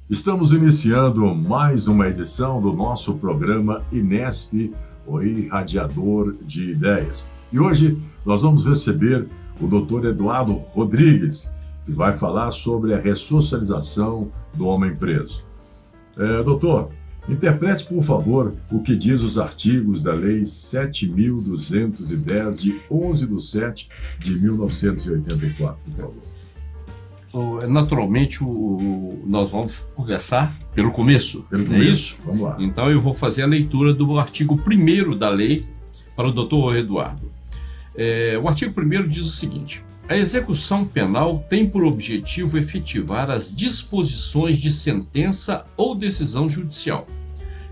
Estamos iniciando mais uma edição do nosso programa Inesp, o Irradiador de Ideias. E hoje nós vamos receber o Dr. Eduardo Rodrigues, que vai falar sobre a ressocialização do homem preso. Doutor, interprete, por favor, o que diz os artigos da Lei 7.210, de 11/7 de 1984, por favor. Naturalmente, nós vamos começar pelo começo, não é isso? Vamos lá. Então, eu vou fazer a leitura do artigo 1º da lei para o doutor Eduardo. O artigo 1º diz o seguinte: a execução penal tem por objetivo efetivar as disposições de sentença ou decisão judicial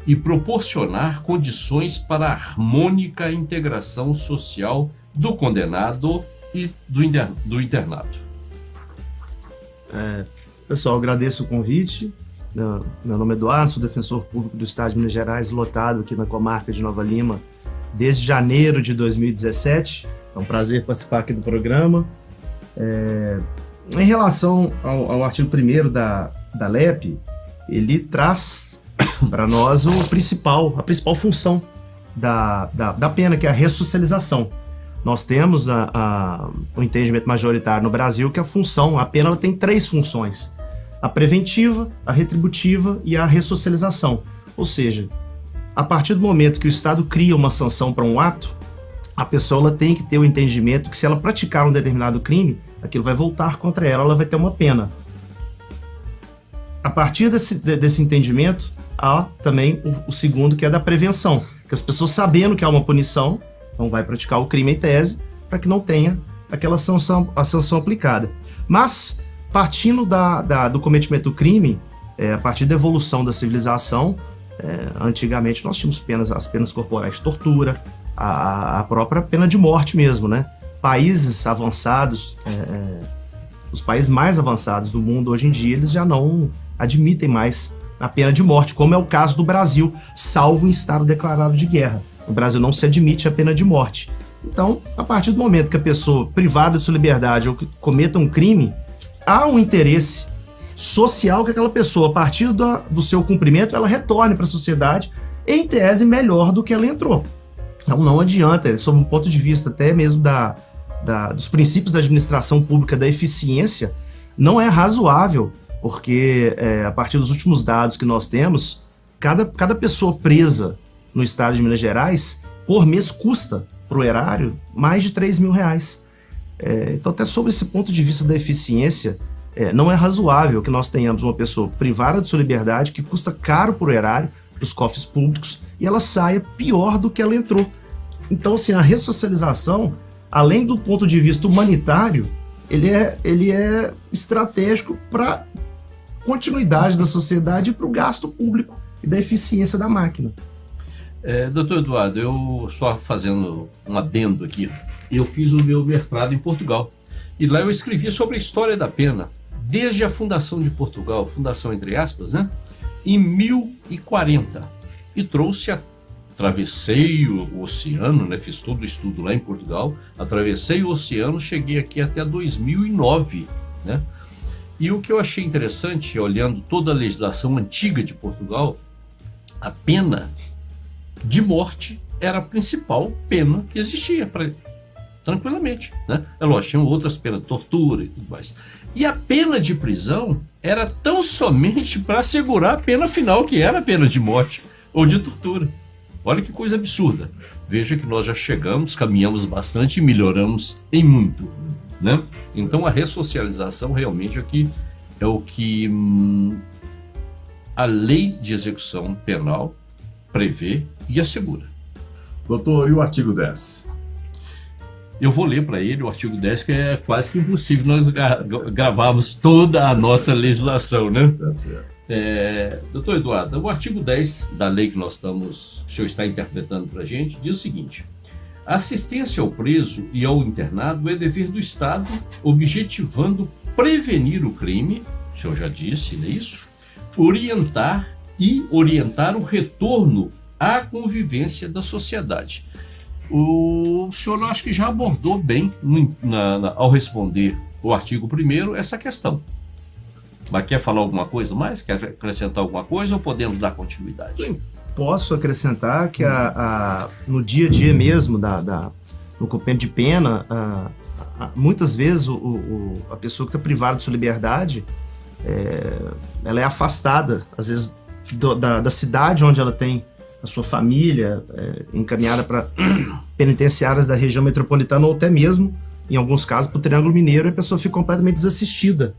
e proporcionar condições para a harmônica integração social do condenado e do internado. Pessoal, agradeço o convite. Meu nome é Eduardo, sou defensor público do Estado de Minas Gerais, lotado aqui na comarca de Nova Lima desde janeiro de 2017. É um prazer participar aqui do programa. Em relação ao artigo 1º da LEP, ele traz para nós a principal função da pena, que é a ressocialização. Nós temos o entendimento majoritário no Brasil que a pena ela tem 3 funções: a preventiva, a retributiva e a ressocialização. Ou seja, a partir do momento que o Estado cria uma sanção para um ato, a pessoa ela tem que ter o entendimento que, se ela praticar um determinado crime, aquilo vai voltar contra ela, ela vai ter uma pena. A partir desse entendimento, há também o segundo, que é da prevenção, que as pessoas, sabendo que há uma punição, não vai praticar o crime em tese, para que não tenha a sanção aplicada. Mas, partindo do cometimento do crime, a partir da evolução da civilização, antigamente nós tínhamos as penas corporais de tortura, a própria pena de morte mesmo, né? Países avançados, os países mais avançados do mundo hoje em dia, eles já não admitem mais a pena de morte, como é o caso do Brasil, salvo em estado declarado de guerra. No Brasil não se admite a pena de morte. Então, a partir do momento que a pessoa, privada de sua liberdade ou que cometa um crime, há um interesse social que aquela pessoa, a partir do seu cumprimento, ela retorne para a sociedade, em tese, melhor do que ela entrou. Então, não adianta, sob um ponto de vista até mesmo dos princípios da administração pública, da eficiência, não é razoável, porque a partir dos últimos dados que nós temos, cada pessoa presa no estado de Minas Gerais, por mês, custa para o erário mais de R$3.000. Então, até sob esse ponto de vista da eficiência, não é razoável que nós tenhamos uma pessoa privada de sua liberdade, que custa caro para o erário, para os cofres públicos, e ela saia pior do que ela entrou. Então, assim, a ressocialização, além do ponto de vista humanitário, ele é estratégico para a continuidade da sociedade e para o gasto público e da eficiência da máquina. Doutor Eduardo, eu só fazendo um adendo aqui, eu fiz o meu mestrado em Portugal, e lá eu escrevi sobre a história da pena, desde a fundação de Portugal, fundação entre aspas, né, em 1040, e atravessei o oceano, né, fiz todo o estudo lá em Portugal, atravessei o oceano, cheguei aqui até 2009, né, e o que eu achei interessante, olhando toda a legislação antiga de Portugal, a pena de morte era a principal pena que existia, tranquilamente, né? É lógico, tinham outras penas, tortura e tudo mais. E a pena de prisão era tão somente para assegurar a pena final, que era a pena de morte ou de tortura. Olha que coisa absurda. Veja que nós já caminhamos bastante e melhoramos em muito, né? Então a ressocialização realmente é o que a lei de execução penal prevê e assegura. Doutor, e o artigo 10? Eu vou ler para ele o artigo 10, que é quase que impossível nós gravarmos toda a nossa legislação, né? Tá certo. Doutor Eduardo, o artigo 10 da lei que o senhor está interpretando para a gente diz o seguinte: a assistência ao preso e ao internado é dever do Estado, objetivando prevenir o crime, o senhor já disse, não é isso? Orientar o retorno à convivência da sociedade. O senhor, acho que já abordou bem, ao responder o artigo 1º, essa questão. Mas quer falar alguma coisa mais? Quer acrescentar alguma coisa ou podemos dar continuidade? Sim. Posso acrescentar que no dia a dia mesmo no cumprimento de pena, muitas vezes a pessoa que está privada de sua liberdade, ela é afastada, às vezes, da cidade onde ela tem a sua família, encaminhada para penitenciárias da região metropolitana ou até mesmo, em alguns casos, para o Triângulo Mineiro, e a pessoa fica completamente desassistida.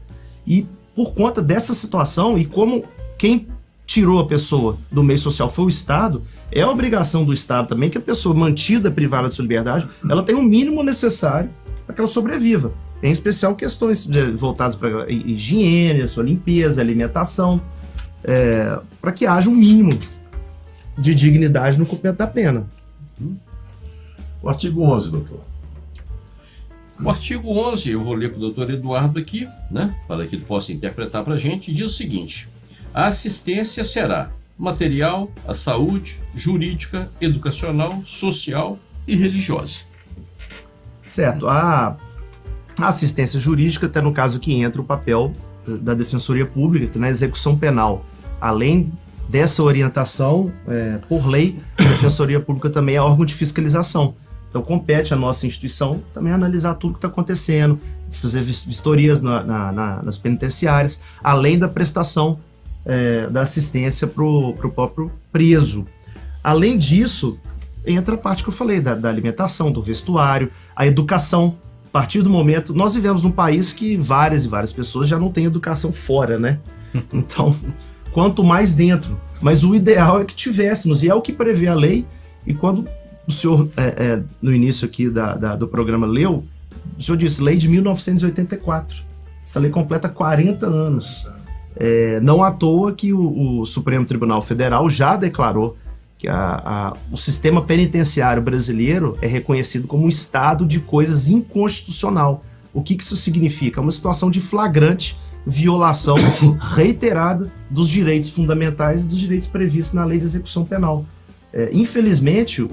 E por conta dessa situação, e como quem tirou a pessoa do meio social foi o Estado, é a obrigação do Estado também que a pessoa mantida privada de sua liberdade, ela tem o mínimo necessário para que ela sobreviva. Em especial questões voltadas para higiene, sua limpeza, alimentação, para que haja um mínimo de dignidade no cumprimento da pena. O artigo 11, doutor. O artigo 11, eu vou ler para o doutor Eduardo aqui, né, para que ele possa interpretar para a gente, diz o seguinte: a assistência será material, a saúde, jurídica, educacional, social e religiosa. Certo. A assistência jurídica, até no caso que entra o papel da Defensoria Pública, que na execução penal, além dessa orientação, por lei, a Defensoria Pública também é órgão de fiscalização. Então compete à nossa instituição também analisar tudo que está acontecendo, fazer vistorias nas penitenciárias, além da prestação da assistência para o próprio preso. Além disso, entra a parte que eu falei, da alimentação, do vestuário, a educação. A partir do momento... Nós vivemos num país que várias e várias pessoas já não têm educação fora, né? Então, quanto mais dentro. Mas o ideal é que tivéssemos, e é o que prevê a lei. E quando o senhor, no início aqui do programa, leu, o senhor disse, lei de 1984. Essa lei completa 40 anos. Não à toa que o Supremo Tribunal Federal já declarou que o sistema penitenciário brasileiro é reconhecido como um estado de coisas inconstitucional. O que isso significa? É uma situação de flagrante violação reiterada dos direitos fundamentais e dos direitos previstos na Lei de Execução Penal. Infelizmente,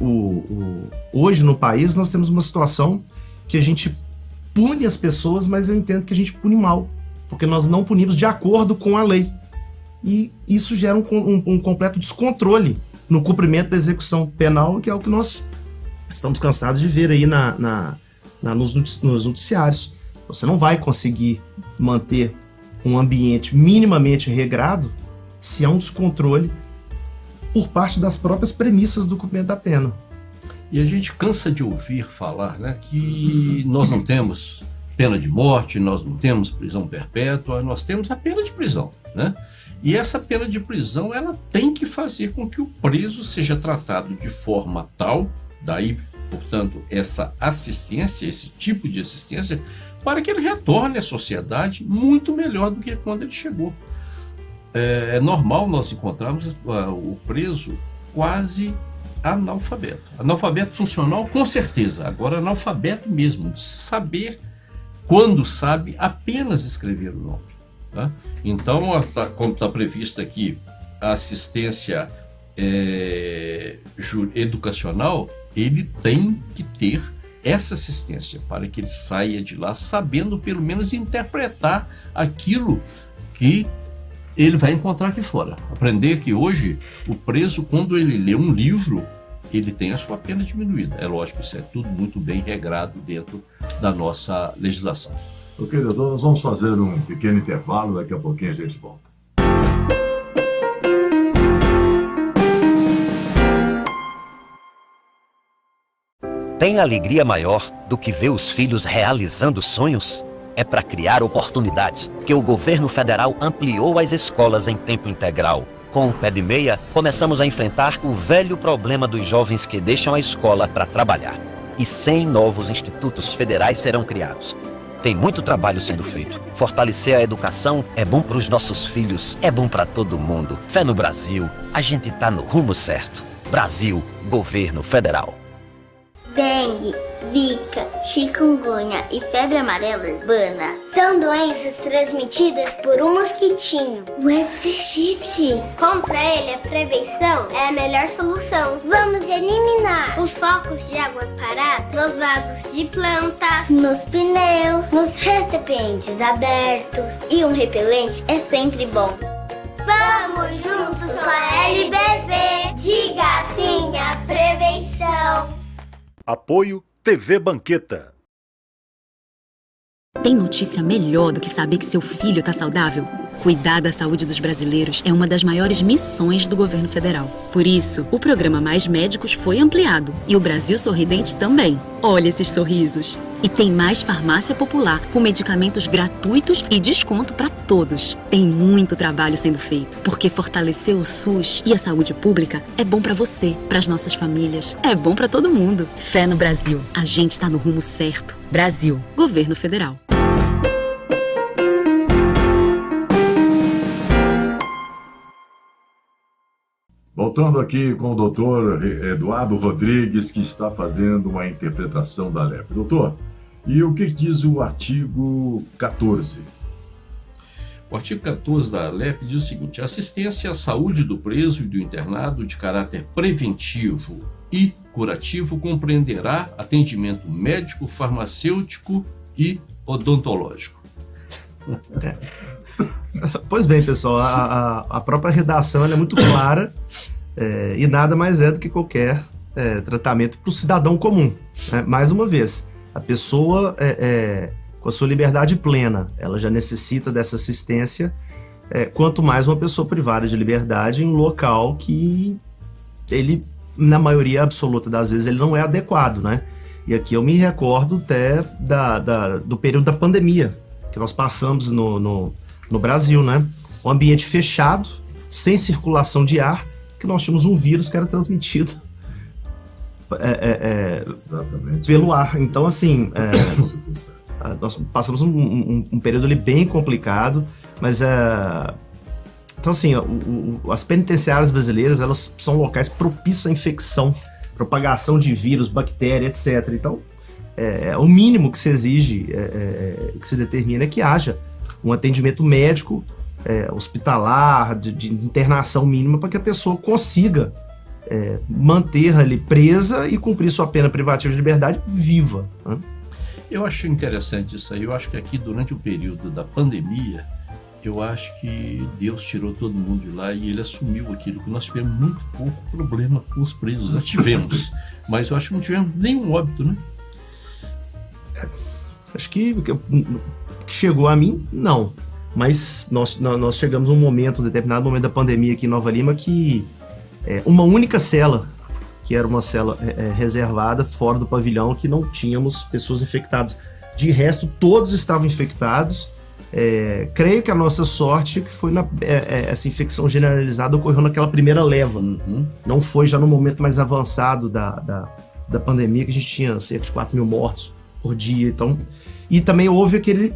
hoje no país nós temos uma situação que a gente pune as pessoas, mas eu entendo que a gente pune mal, porque nós não punimos de acordo com a lei. E isso gera um completo descontrole no cumprimento da execução penal, que é o que nós estamos cansados de ver aí nos noticiários. Você não vai conseguir manter um ambiente minimamente regrado se há um descontrole por parte das próprias premissas do cumprimento da pena. E a gente cansa de ouvir falar, né, que nós não temos pena de morte, nós não temos prisão perpétua, nós temos a pena de prisão, né? E essa pena de prisão, ela tem que fazer com que o preso seja tratado de forma tal, daí, portanto, essa assistência, esse tipo de assistência, para que ele retorne à sociedade muito melhor do que quando ele chegou. É normal nós encontrarmos o preso quase analfabeto. Analfabeto funcional, com certeza. Agora, analfabeto mesmo, de saber, quando sabe, apenas escrever o nome. Tá? Então, como está previsto aqui, a assistência educacional, ele tem que ter essa assistência para que ele saia de lá sabendo pelo menos interpretar aquilo que ele vai encontrar aqui fora. Aprender que hoje o preso, quando ele lê um livro, ele tem a sua pena diminuída. É lógico, isso é tudo muito bem regrado dentro da nossa legislação. Ok, doutor, nós vamos fazer um pequeno intervalo, daqui a pouquinho a gente volta. Tem alegria maior do que ver os filhos realizando sonhos? É para criar oportunidades que o governo federal ampliou as escolas em tempo integral. Com o Pé de Meia, começamos a enfrentar o velho problema dos jovens que deixam a escola para trabalhar. E 100 novos institutos federais serão criados. Tem muito trabalho sendo feito. Fortalecer a educação é bom para os nossos filhos, é bom para todo mundo. Fé no Brasil, a gente tá no rumo certo. Brasil, Governo Federal. dengue, zika, chikungunya e febre amarela urbana são doenças transmitidas por um mosquitinho, o Aedes aegypti. Contra ele, a prevenção é a melhor solução. Vamos eliminar os focos de água parada nos vasos de planta, nos pneus, nos recipientes abertos. E um repelente é sempre bom. Vamos juntos com a LBV. Diga sim à prevenção. Apoio TV Banqueta. Tem notícia melhor do que saber que seu filho está saudável? Cuidar da saúde dos brasileiros é uma das maiores missões do governo federal. Por isso, o programa Mais Médicos foi ampliado e o Brasil Sorridente também. Olha esses sorrisos! E tem mais farmácia popular com medicamentos gratuitos e desconto para todos. Tem muito trabalho sendo feito, porque fortalecer o SUS e a saúde pública é bom para você, para as nossas famílias, é bom para todo mundo. Fé no Brasil. A gente está no rumo certo. Brasil, Governo Federal. Voltando aqui com o doutor Eduardo Rodrigues, que está fazendo uma interpretação da LEP. Doutor, e o que diz o artigo 14? O artigo 14 da LEP diz o seguinte: assistência à saúde do preso e do internado de caráter preventivo e curativo compreenderá atendimento médico, farmacêutico e odontológico. Pois bem, pessoal, a própria redação ela é muito clara e nada mais é do que qualquer tratamento para o cidadão comum. Né? Mais uma vez, a pessoa com a sua liberdade plena, ela já necessita dessa assistência, quanto mais uma pessoa privada de liberdade em um local que ele, na maioria absoluta das vezes, ele não é adequado, né? E aqui eu me recordo até do período da pandemia, que nós passamos no Brasil, né? Um ambiente fechado, sem circulação de ar, que nós tínhamos um vírus que era transmitido pelo ar. Então, assim, nós passamos um período ali bem complicado, mas então, assim, as penitenciárias brasileiras, elas são locais propícios à infecção, propagação de vírus, bactéria, etc. Então, o mínimo que se exige, que se determina é que haja um atendimento médico, hospitalar, de internação mínima, para que a pessoa consiga manter ali presa e cumprir sua pena privativa de liberdade viva. Né? Eu acho interessante isso aí. Eu acho que aqui, durante o período da pandemia, eu acho que Deus tirou todo mundo de lá e ele assumiu aquilo, que nós tivemos muito pouco problema com os presos. Nós tivemos, mas eu acho que não tivemos nenhum óbito, né? Acho que chegou a mim, não. Mas nós chegamos a um determinado momento da pandemia aqui em Nova Lima, que uma única cela, que era uma cela reservada fora do pavilhão, que não tínhamos pessoas infectadas. De resto, todos estavam infectados. Creio que a nossa sorte que foi essa infecção generalizada ocorreu naquela primeira leva. Uhum. Não foi já no momento mais avançado da pandemia, que a gente tinha cerca de 4 mil mortos por dia. Então, e também houve aquele,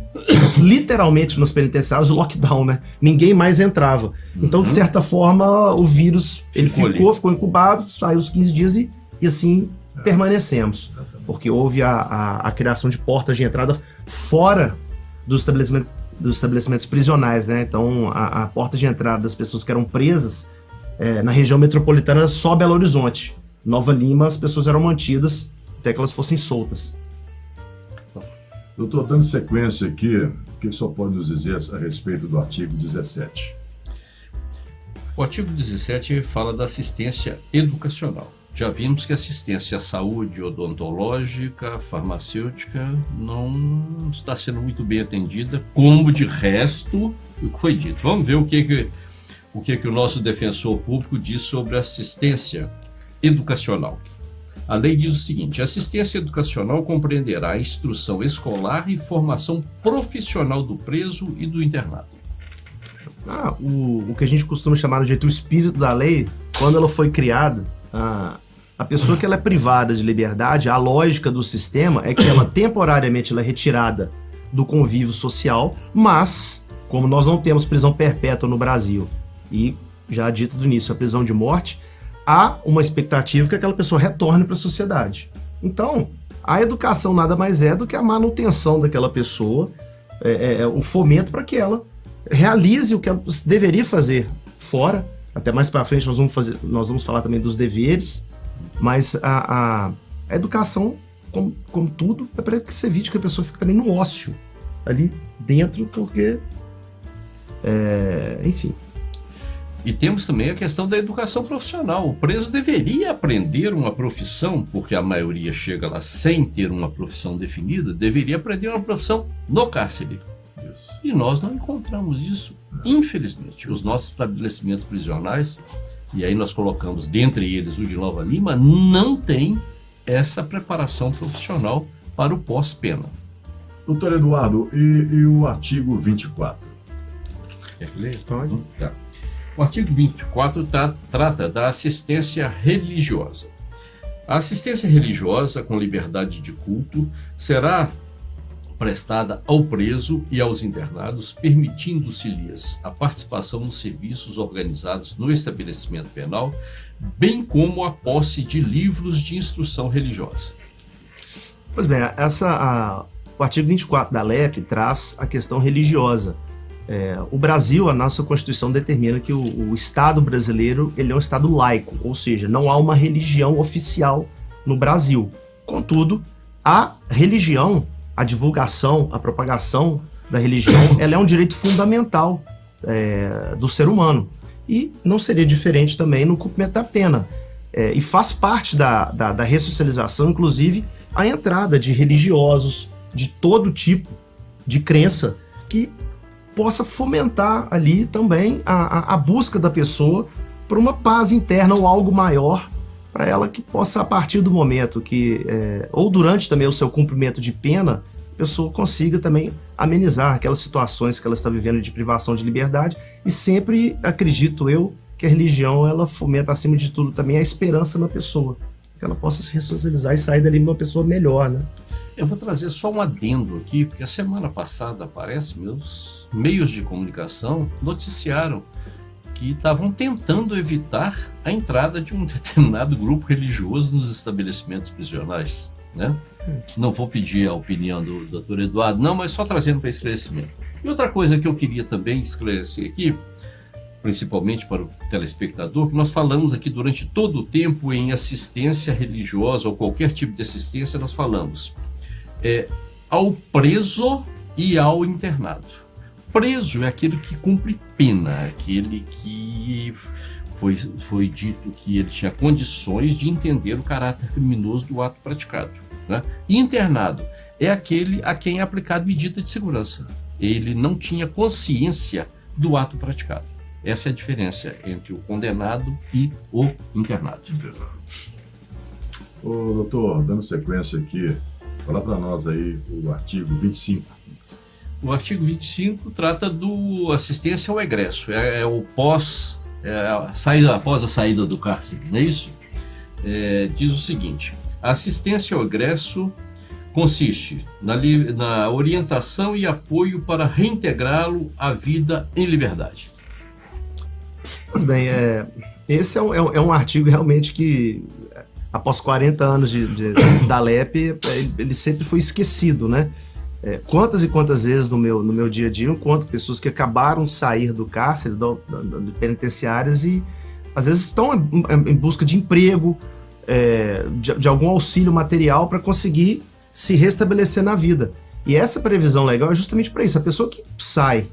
literalmente nos penitenciários, lockdown, né? Ninguém mais entrava. Então, de certa forma, o vírus ele ficou incubado, saiu os 15 dias e assim permanecemos. Porque houve a criação de portas de entrada fora dos estabelecimentos prisionais, né? Então, a porta de entrada das pessoas que eram presas na região metropolitana era só Belo Horizonte. Nova Lima, as pessoas eram mantidas até que elas fossem soltas. Doutor, dando sequência aqui, o que o senhor pode nos dizer a respeito do artigo 17? O artigo 17 fala da assistência educacional. Já vimos que a assistência à saúde odontológica, farmacêutica, não está sendo muito bem atendida, como de resto o que foi dito. Vamos ver o que o nosso defensor público diz sobre assistência educacional. A lei diz o seguinte: a assistência educacional compreenderá a instrução escolar e formação profissional do preso e do internado. O que a gente costuma chamar de o espírito da lei, quando ela foi criada, a pessoa que ela é privada de liberdade, a lógica do sistema é que ela temporariamente ela é retirada do convívio social, mas, como nós não temos prisão perpétua no Brasil, e já dito do início, a prisão de morte, há uma expectativa que aquela pessoa retorne para a sociedade. Então, a educação nada mais é do que a manutenção daquela pessoa, o fomento para que ela realize o que ela deveria fazer fora. Até mais para frente nós vamos falar também dos deveres, mas a educação, como tudo, é para que se evite que a pessoa fique também no ócio ali dentro, porque enfim. E temos também a questão da educação profissional. O preso deveria aprender uma profissão, porque a maioria chega lá sem ter uma profissão definida, deveria aprender uma profissão no cárcere. Isso. E nós não encontramos isso, infelizmente. Os nossos estabelecimentos prisionais, e aí nós colocamos dentre eles o de Nova Lima, não tem essa preparação profissional para o pós-pena. Doutor Eduardo, e o artigo 24? Quer que leia? Pode. Tá. O artigo 24 trata da assistência religiosa. A assistência religiosa com liberdade de culto será prestada ao preso e aos internados, permitindo-se-lhes a participação nos serviços organizados no estabelecimento penal, bem como a posse de livros de instrução religiosa. Pois bem, o artigo 24 da LEP traz a questão religiosa. O Brasil, a nossa Constituição determina que o Estado brasileiro ele é um Estado laico, ou seja, não há uma religião oficial no Brasil. Contudo, a religião, a divulgação, a propagação da religião, ela é um direito fundamental do ser humano. E não seria diferente também no cumprimento da pena. E faz parte da ressocialização, inclusive, a entrada de religiosos de todo tipo de crença que possa fomentar ali também a busca da pessoa por uma paz interna ou algo maior, para ela que possa, a partir do momento que, ou durante também o seu cumprimento de pena, a pessoa consiga também amenizar aquelas situações que ela está vivendo de privação de liberdade. E sempre acredito eu que a religião ela fomenta, acima de tudo, também a esperança na pessoa, que ela possa se ressocializar e sair dali uma pessoa melhor, né? Eu vou trazer só um adendo aqui, porque a semana passada, parece, meus meios de comunicação noticiaram que estavam tentando evitar a entrada de um determinado grupo religioso nos estabelecimentos prisionais, né? Não vou pedir a opinião do Dr. Eduardo, não, mas só trazendo para esclarecimento. E outra coisa que eu queria também esclarecer aqui, principalmente para o telespectador, que nós falamos aqui durante todo o tempo em assistência religiosa ou qualquer tipo de assistência, nós falamos ao preso e ao internado. Preso é aquele que cumpre pena, aquele que foi dito que ele tinha condições de entender o caráter criminoso do ato praticado, né? E internado é aquele a quem é aplicada medida de segurança. Ele não tinha consciência do ato praticado. Essa é a diferença entre o condenado e o internado. Ô, doutor, dando sequência aqui, fala para nós aí o artigo 25. O artigo 25 trata do assistência ao egresso, o pós, após a saída do cárcere, não é isso? Diz o seguinte: a assistência ao egresso consiste na orientação e apoio para reintegrá-lo à vida em liberdade. Pois bem, esse é um artigo realmente que, após 40 anos da LEP, ele sempre foi esquecido, né? Quantas e quantas vezes no meu dia a dia eu encontro pessoas que acabaram de sair do cárcere, de penitenciárias, e às vezes estão em busca de emprego, de algum auxílio material para conseguir se restabelecer na vida. E essa previsão legal é justamente para isso. A pessoa que sai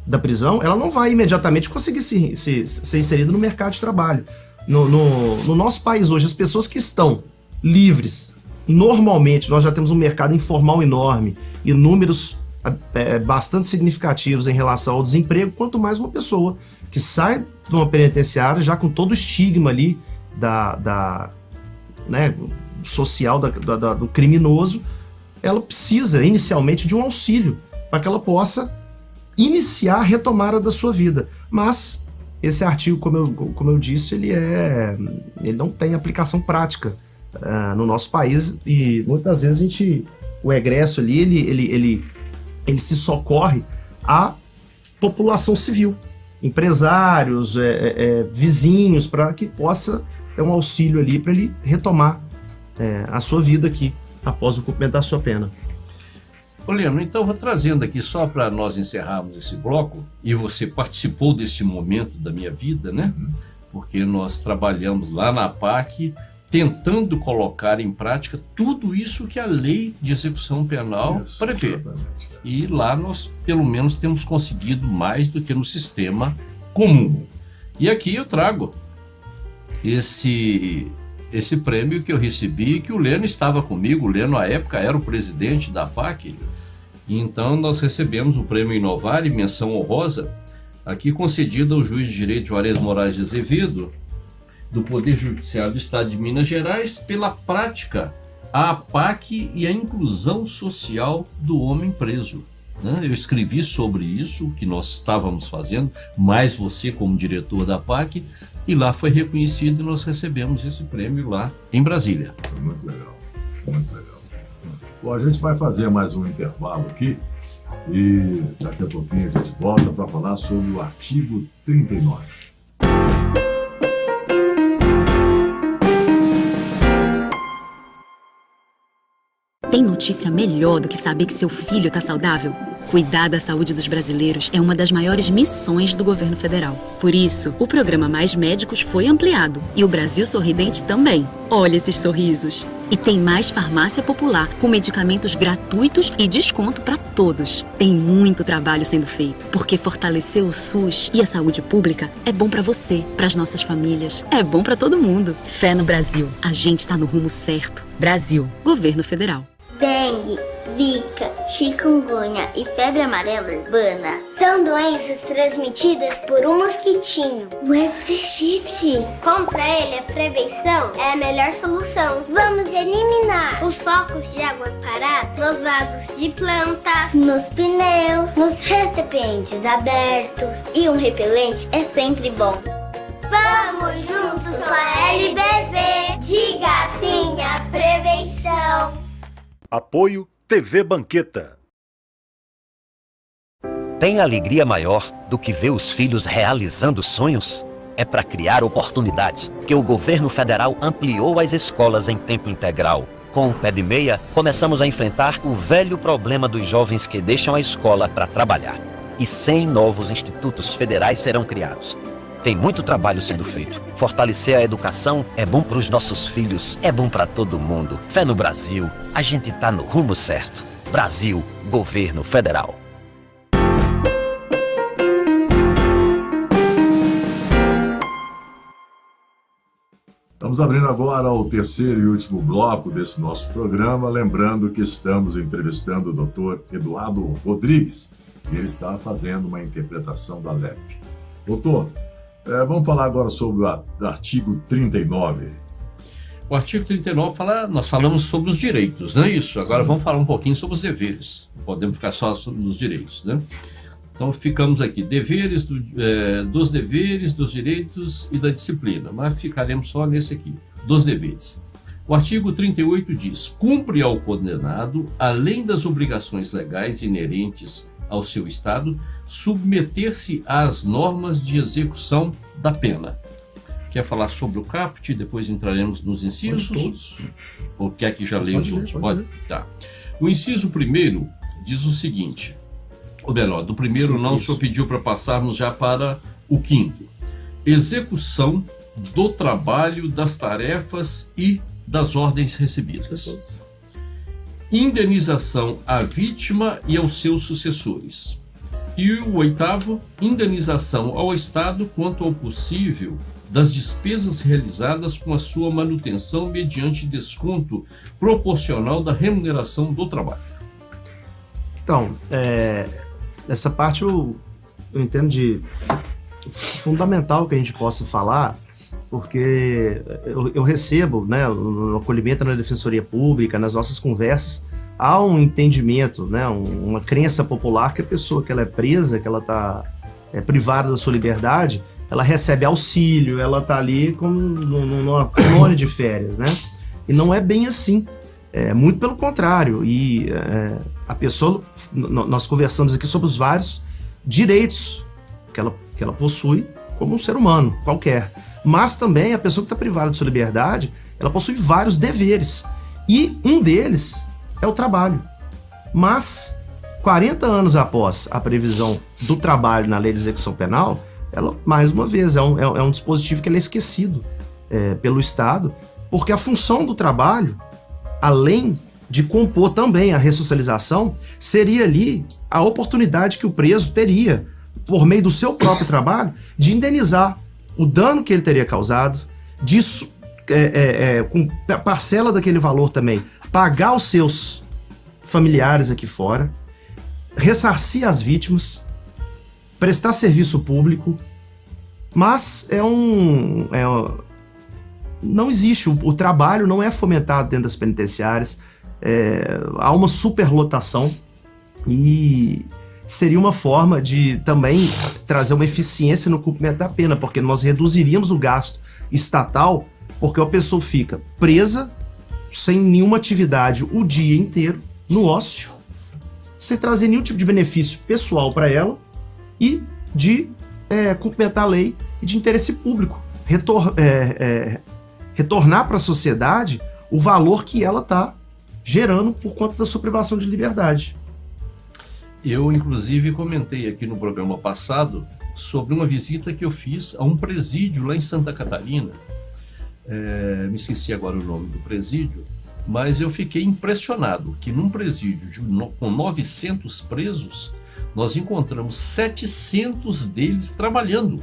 da prisão, ela não vai imediatamente conseguir ser inserida no mercado de trabalho. No nosso país hoje, as pessoas que estão livres, normalmente nós já temos um mercado informal enorme e números bastante significativos em relação ao desemprego, quanto mais uma pessoa que sai de uma penitenciária já com todo o estigma ali né, social do criminoso, ela precisa inicialmente de um auxílio para que ela possa iniciar a retomada da sua vida. Mas esse artigo, como eu disse, ele não tem aplicação prática no nosso país, e muitas vezes o egresso ali, ele se socorre à população civil, empresários, vizinhos, para que possa ter um auxílio ali para ele retomar a sua vida aqui após o cumprimento da sua pena. Ô Leno, então vou trazendo aqui só para nós encerrarmos esse bloco, e você participou desse momento da minha vida, né? Porque nós trabalhamos lá na APAC tentando colocar em prática tudo isso que a lei de execução penal prevê. E lá nós pelo menos temos conseguido mais do que no sistema comum. E aqui eu trago esse prêmio que eu recebi, que o Leno estava comigo. O Leno, à época, era o presidente da APAC. Então, nós recebemos o prêmio Inovar e menção honrosa, aqui concedido ao juiz de direito Juarez Moraes de Azevedo, do Poder Judiciário do Estado de Minas Gerais, pela prática à APAC e a inclusão social do homem preso. Eu escrevi sobre isso, que nós estávamos fazendo, mais você como diretor da APAC, e lá foi reconhecido e nós recebemos esse prêmio lá em Brasília. Foi muito legal, muito legal. Bom, a gente vai fazer mais um intervalo aqui e daqui a pouquinho a gente volta para falar sobre o artigo 39. Tem notícia melhor do que saber que seu filho está saudável? Cuidar da saúde dos brasileiros é uma das maiores missões do governo federal. Por isso, o programa Mais Médicos foi ampliado e o Brasil Sorridente também. Olha esses sorrisos! E tem mais farmácia popular com medicamentos gratuitos e desconto para todos. Tem muito trabalho sendo feito, porque fortalecer o SUS e a saúde pública é bom para você, para as nossas famílias, é bom para todo mundo. Fé no Brasil. A gente está no rumo certo. Brasil, Governo Federal. Dengue, zika, chikungunya e febre amarela urbana são doenças transmitidas por um mosquitinho, o Aedes aegypti. Contra ele, a prevenção é a melhor solução. Vamos eliminar os focos de água parada nos vasos de plantas, nos pneus, nos recipientes abertos. E um repelente é sempre bom. Vamos juntos com a LBV. Diga sim à prevenção. Apoio TV Banqueta. Tem alegria maior do que ver os filhos realizando sonhos? É para criar oportunidades que o governo federal ampliou as escolas em tempo integral. Com o Pé de Meia, começamos a enfrentar o velho problema dos jovens que deixam a escola para trabalhar. E 100 novos institutos federais serão criados. Tem muito trabalho sendo feito. Fortalecer a educação é bom para os nossos filhos, é bom para todo mundo. Fé no Brasil, a gente tá no rumo certo. Brasil, Governo Federal. Estamos abrindo agora o terceiro e último bloco desse nosso programa, lembrando que estamos entrevistando o Dr. Eduardo Rodrigues, e ele está fazendo uma interpretação da LEP. Doutor, vamos falar agora sobre o artigo 39. O artigo 39 nós falamos sobre os direitos, não é isso? Agora vamos falar um pouquinho sobre os deveres. Podemos ficar só nos direitos, né? Então ficamos aqui, deveres, dos deveres, dos direitos e da disciplina, mas ficaremos só nesse aqui, dos deveres. O artigo 38 diz: cumpre ao condenado, além das obrigações legais inerentes ao seu estado, submeter-se às normas de execução da pena. Quer falar sobre o caput, depois entraremos nos incisos? Todos. Ou quer que já leia os outros? Pode? Tá. O inciso primeiro diz o seguinte, ou melhor, do primeiro não, o senhor pediu para passarmos já para o quinto. Execução do trabalho, das tarefas e das ordens recebidas. Indenização à vítima e aos seus sucessores. E o oitavo, indenização ao Estado quanto ao possível das despesas realizadas com a sua manutenção mediante desconto proporcional da remuneração do trabalho. Então, essa parte eu entendo de fundamental que a gente possa falar, porque eu recebo, né, no acolhimento na Defensoria Pública, nas nossas conversas, há um entendimento, né, uma crença popular que a pessoa que ela é presa, que ela está privada da sua liberdade, ela recebe auxílio, ela está ali como numa colônia de férias, né? E não é bem assim, muito pelo contrário. E a pessoa, nós conversamos aqui sobre os vários direitos que ela possui como um ser humano qualquer. Mas também a pessoa que está privada de sua liberdade, ela possui vários deveres. E um deles é o trabalho. Mas, 40 anos após a previsão do trabalho na lei de execução penal, ela, mais uma vez, é um dispositivo que ele é esquecido pelo Estado, porque a função do trabalho, além de compor também a ressocialização, seria ali a oportunidade que o preso teria, por meio do seu próprio trabalho, de indenizar o dano que ele teria causado, de, com parcela daquele valor também, pagar os seus familiares aqui fora, ressarcir as vítimas, prestar serviço público, mas não existe, o trabalho não é fomentado dentro das penitenciárias, há uma superlotação e seria uma forma de também trazer uma eficiência no cumprimento da pena, porque nós reduziríamos o gasto estatal, porque a pessoa fica presa, sem nenhuma atividade o dia inteiro, no ócio, sem trazer nenhum tipo de benefício pessoal para ela e de cumprimentar a lei e de interesse público, retornar para a sociedade o valor que ela está gerando por conta da sua privação de liberdade. Eu, inclusive, comentei aqui no programa passado sobre uma visita que eu fiz a um presídio lá em Santa Catarina. Me esqueci agora o nome do presídio, mas eu fiquei impressionado que num presídio com 900 presos, nós encontramos 700 deles trabalhando,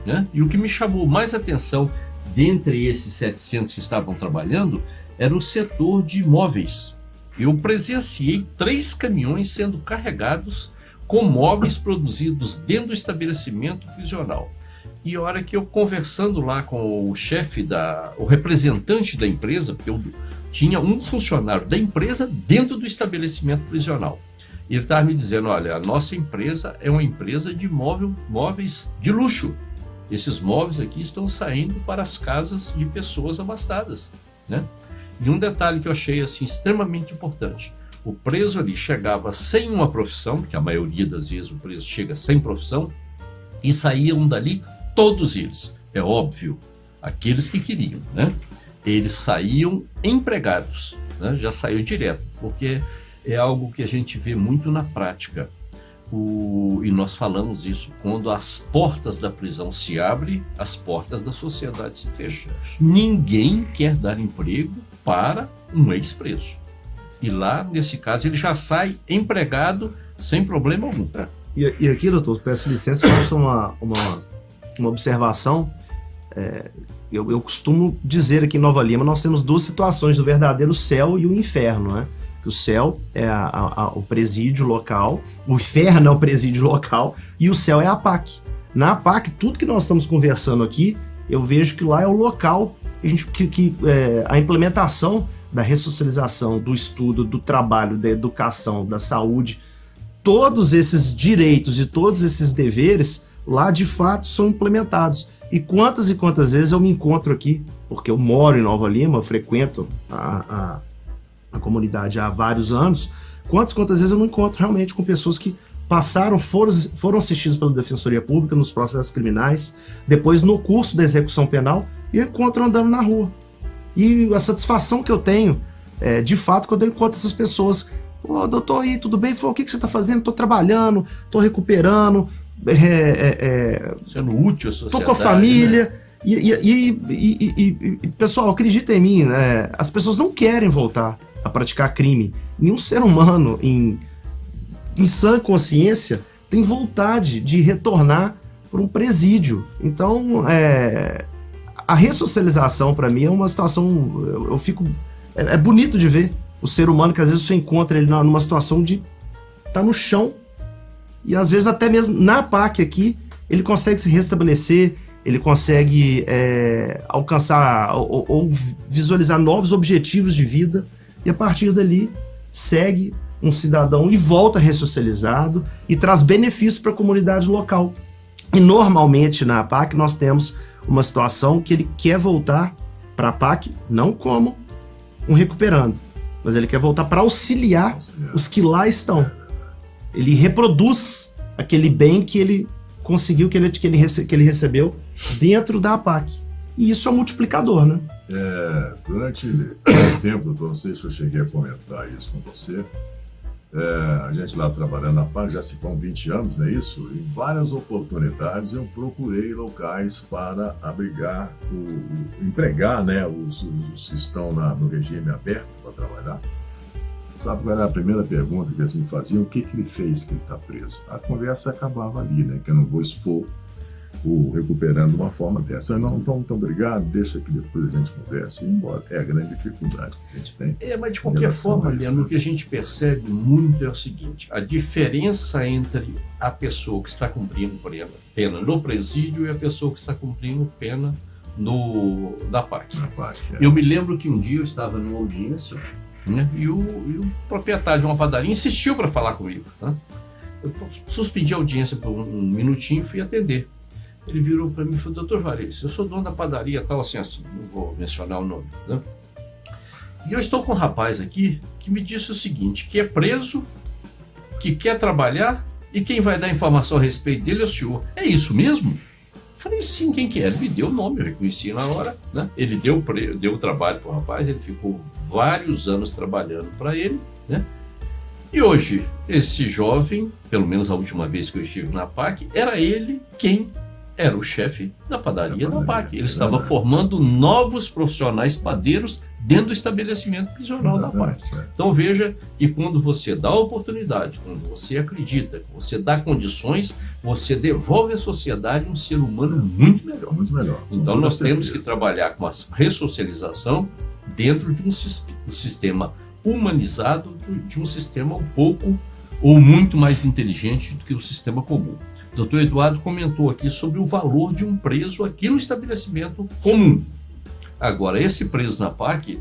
né? E o que me chamou mais atenção, dentre esses 700 que estavam trabalhando, era o setor de móveis. Eu presenciei 3 caminhões sendo carregados com móveis produzidos dentro do estabelecimento prisional. E a hora que eu conversando lá com o chefe, o representante da empresa, porque eu tinha um funcionário da empresa dentro do estabelecimento prisional. E ele estava me dizendo, olha, a nossa empresa é uma empresa de móveis de luxo. Esses móveis aqui estão saindo para as casas de pessoas abastadas, né? E um detalhe que eu achei assim extremamente importante, o preso ali chegava sem uma profissão, porque a maioria das vezes o preso chega sem profissão, e saíam dali todos eles, é óbvio, aqueles que queriam, né? Eles saíam empregados, né? Já saiu direto, porque é algo que a gente vê muito na prática. E nós falamos isso, quando as portas da prisão se abrem, as portas da sociedade se fecham. Ninguém quer dar emprego para um ex-preso. E lá, nesse caso, ele já sai empregado sem problema algum. E aqui, doutor, peço licença, faço uma observação. Eu costumo dizer aqui em Nova Lima, nós temos 2 situações do verdadeiro céu e o inferno, né? O céu é o presídio local, o inferno é o presídio local e o céu é a APAC. Na APAC, tudo que nós estamos conversando aqui, eu vejo que lá é o local a implementação da ressocialização, do estudo, do trabalho, da educação, da saúde, todos esses direitos e todos esses deveres lá de fato são implementados. E quantas vezes eu me encontro aqui, porque eu moro em Nova Lima, eu frequento a comunidade há vários anos, quantas vezes eu me encontro realmente com pessoas que foram assistidas pela Defensoria Pública nos processos criminais, depois no curso da execução penal, e eu encontro andando na rua. E a satisfação que eu tenho, de fato, quando eu encontro essas pessoas, doutor, aí, tudo bem? Falou, o que você está fazendo? Estou trabalhando, estou recuperando, sendo útil à sociedade. Estou com a família. Né? E pessoal, acredita em mim, né? As pessoas não querem voltar a praticar crime. Nenhum ser humano em sã consciência tem vontade de retornar para um presídio. Então, a ressocialização para mim é uma situação, eu fico, é bonito de ver o ser humano que às vezes você encontra ele numa situação de tá no chão e às vezes até mesmo na PAC aqui ele consegue se restabelecer, ele consegue alcançar ou visualizar novos objetivos de vida e a partir dali segue um cidadão e volta ressocializado e traz benefícios para a comunidade local. E normalmente na PAC nós temos uma situação que ele quer voltar para a PAC não como um recuperando, mas ele quer voltar para auxiliar os que lá estão. Ele reproduz aquele bem que ele conseguiu, que ele recebeu dentro da PAC. E isso é um multiplicador, né? Durante o tempo, doutor, não sei se eu cheguei a comentar isso com você, a gente lá trabalhando na PAC, já se vão 20 anos, não é isso? Em várias oportunidades eu procurei locais para abrigar, empregar, né, os que estão no regime aberto para trabalhar. Sabe qual era a primeira pergunta que eles me faziam? O que ele fez que ele está preso? A conversa acabava ali, né? Que eu não vou expor o recuperando de uma forma dessa. Não, então, muito obrigado, deixa que depois a gente converse e ir embora. É a grande dificuldade que a gente tem. Mas de qualquer forma, Leandro, o que a gente percebe muito é o seguinte: a diferença entre a pessoa que está cumprindo pena no presídio e a pessoa que está cumprindo pena da PAC. Eu me lembro que um dia eu estava numa audiência, né, e o proprietário de uma padaria insistiu para falar comigo. Né? Eu suspendi a audiência por um minutinho e fui atender. Ele virou para mim e falou: doutor Varese, eu sou dono da padaria tal, assim, não vou mencionar o nome. Né? E eu estou com um rapaz aqui que me disse o seguinte, que é preso, que quer trabalhar e quem vai dar informação a respeito dele é o senhor. É isso mesmo? Falei, sim, quem que é? Ele me deu o nome, eu reconheci na hora, né? Ele deu o trabalho para o rapaz, ele ficou vários anos trabalhando para ele, né? E hoje, esse jovem, pelo menos a última vez que eu estive na PAC, era ele quem era o chefe da padaria da PAC. Ele estava formando novos profissionais padeiros dentro do estabelecimento prisional da PAC. Então veja que quando você dá a oportunidade, quando você acredita, você dá condições, você devolve à sociedade um ser humano muito melhor. Muito melhor. Então nós temos que trabalhar com a ressocialização dentro de um sistema humanizado, de um sistema um pouco ou muito mais inteligente do que o sistema comum. O doutor Eduardo comentou aqui sobre o valor de um preso aqui no estabelecimento comum. Agora, esse preso na PAC,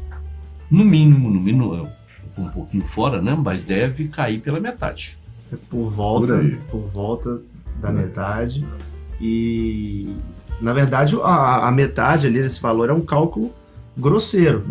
no mínimo, um pouquinho fora, né, mas deve cair pela metade. Por volta da metade. E, na verdade, a metade ali desse valor é um cálculo grosseiro.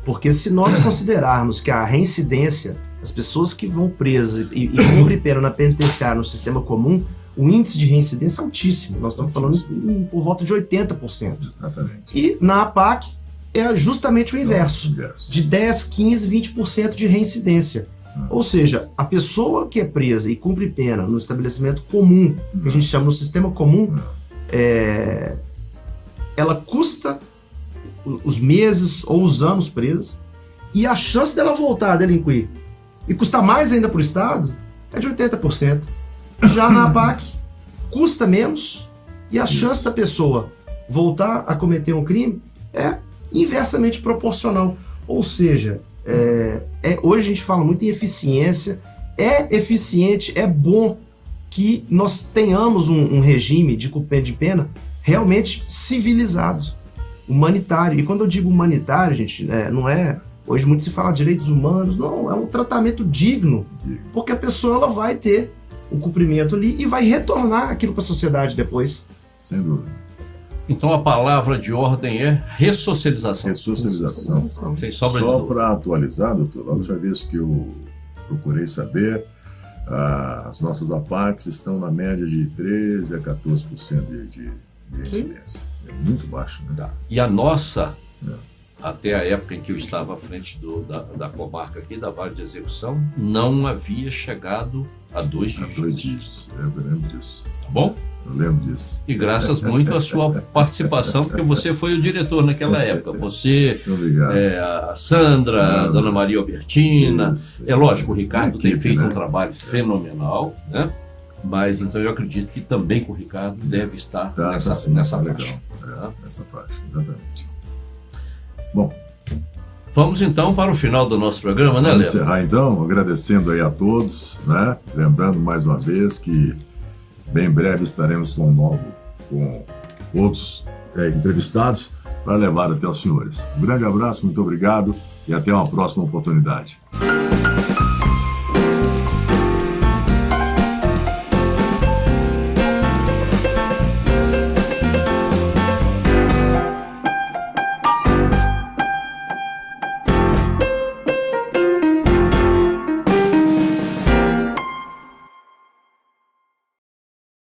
Porque se nós considerarmos que a reincidência, as pessoas que vão presas e cumprem pena na penitenciária no sistema comum, o índice de reincidência é altíssimo. Nós estamos falando por volta de 80%. Exatamente. E na APAC é justamente o inverso. De 10, 15, 20% de reincidência. Ou seja, a pessoa que é presa e cumpre pena no estabelecimento comum, que a gente chama no sistema comum, ela custa os meses ou os anos presos, e a chance dela voltar a delinquir e custar mais ainda para o Estado é de 80%. Já na APAC, custa menos e a chance da pessoa voltar a cometer um crime é inversamente proporcional. Ou seja, hoje a gente fala muito em eficiência, é eficiente, é bom que nós tenhamos um regime de cumprimento de pena realmente civilizado, humanitário. E quando eu digo humanitário, gente, não é... Hoje muito se fala de direitos humanos, não, é um tratamento digno, porque a pessoa ela vai ter o cumprimento ali e vai retornar aquilo para a sociedade depois. Sem dúvida. Então a palavra de ordem é ressocialização. Ressocialização. Só para atualizar, doutor, a última vez que eu procurei saber, as nossas APACs estão na média de 13% a 14% de incidência. É muito baixo, né? Tá. E a nossa, até a época em que eu estava à frente da comarca aqui, da Vale de Execução, não havia chegado a 2 dígitos. 2 dígitos, eu lembro disso. Tá bom? Eu lembro disso. E graças muito à sua participação, porque você foi o diretor naquela época. Você, a Sandra, a Dona Maria Albertina. É lógico, o Ricardo tem feito um trabalho fenomenal, né? Mas então eu acredito que também com o Ricardo deve estar nessa faixa. Nessa faixa, exatamente. Bom, vamos então para o final do nosso programa, né, Léo? Vamos encerrar então, agradecendo aí a todos, né? Lembrando mais uma vez que bem breve estaremos com outros entrevistados para levar até os senhores. Um grande abraço, muito obrigado e até uma próxima oportunidade.